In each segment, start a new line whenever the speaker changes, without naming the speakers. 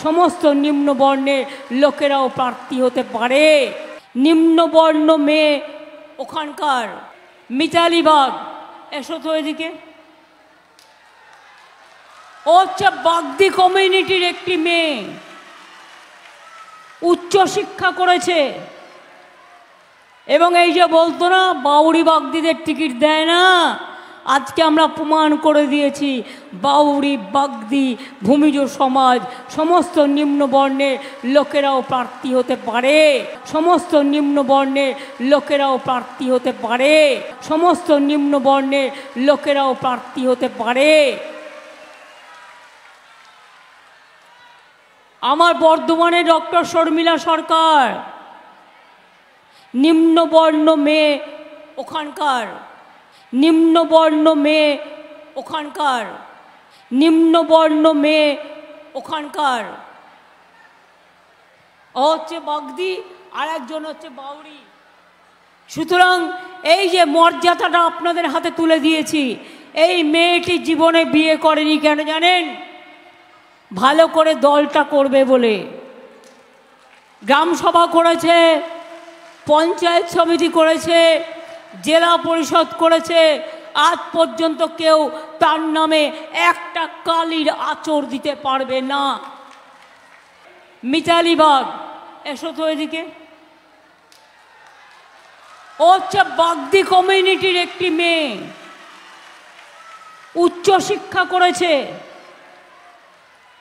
সমস্ত নিম্নবর্ণের লোকেরাও প্রার্থী হতে পারে। নিম্নবর্ণ মেয়ে ওখানকার মিতালি বাগ, এসো তো এদিকে। ও হচ্ছে বাগদি কমিউনিটির একটি মেয়ে, উচ্চ শিক্ষা করেছে এবং এই যে বলতো না বাউরি বাগদিদের টিকিট দেয় না, আজকে আমরা প্রমাণ করে দিয়েছি বাউরি বাগদি ভূমিজ সমাজ সমস্ত নিম্নবর্ণের লোকেরাও প্রার্থী হতে পারে। সমস্ত নিম্নবর্ণের লোকেরাও প্রার্থী হতে পারে। সমস্ত নিম্নবর্ণের লোকেরাও প্রার্থী হতে পারে। আমার বর্ধমানে ডক্টর শর্মিলা সরকার, নিম্নবর্ণ মেয়ে ওখানকার, নিম্নবর্ণ মেয়ে ওখানকার, নিম্নবর্ণ মেয়ে ওখানকার। ও হচ্ছে বাগদি আর একজন হচ্ছে বাউরি। সুতরাং এই যে মর্যাদাটা আপনাদের হাতে তুলে দিয়েছি, এই মেয়েটি জীবনে বিয়ে করেনি কেন জানেন? ভালো করে দলটা করবে বলে। গ্রাম সভা করেছে, পঞ্চায়েত সমিতি করেছে, জেলা পরিষদ করেছে, আজ পর্যন্ত কেউ তার নামে একটা কালির আঁচড় দিতে পারবে না। মিতালি বাগ, এসো তো এদিকে। ও হচ্ছে বাগদি কমিউনিটির একটি মেয়ে, উচ্চ শিক্ষা করেছে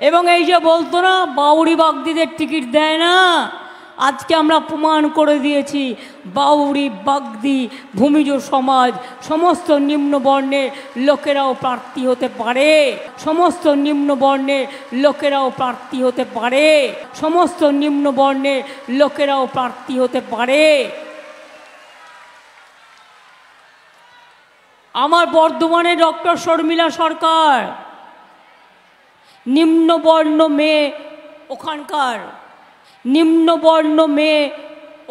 এবং এই যে বলতো না বাউরি বাগদিদের টিকিট দেয় না, আজকে আমরা প্রমাণ করে দিয়েছি বাউরি বাগদি ভূমিজ সমাজ সমস্ত নিম্নবর্ণের লোকেরাও প্রার্থী হতে পারে। সমস্ত নিম্নবর্ণের লোকেরাও প্রার্থী হতে পারে। সমস্ত নিম্নবর্ণের লোকেরাও প্রার্থী হতে পারে। আমার বর্ধমানে ডক্টর শর্মিলা সরকার, নিম্নবর্ণ মেয়ে ওখানকার, নিম্নবর্ণ মেয়ে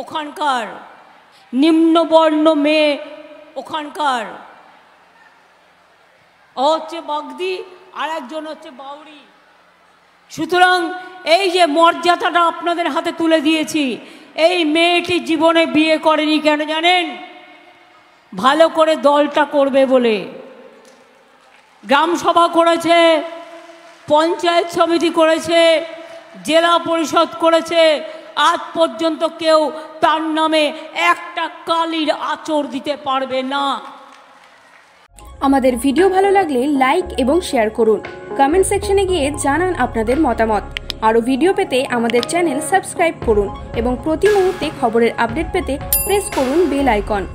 ওখানকার, নিম্নবর্ণ মেয়ে ওখানকার। ও হচ্ছে বাগদি আর একজন হচ্ছে বাউরি। সুতরাং এই যে মর্যাদাটা আপনাদের হাতে তুলে দিয়েছি, এই মেয়েটি জীবনে বিয়ে করেনি কেন জানেন? ভালো করে দলটা করবে বলে। গ্রাম সভা করেছে, পঞ্চায়েত সমিতি করেছে, জেলা পরিষদ করেছে, আজ পর্যন্ত কেউ তার নামে একটা কালির আঁচড় দিতে পারবে না।
আমাদের ভিডিও ভালো লাগলে লাইক এবং শেয়ার করুন। কমেন্ট সেকশনে গিয়ে জানান আপনাদের মতামত। আরও ভিডিও পেতে আমাদের চ্যানেল সাবস্ক্রাইব করুন এবং প্রতি মুহূর্তে খবরের আপডেট পেতে প্রেস করুন বেল আইকন।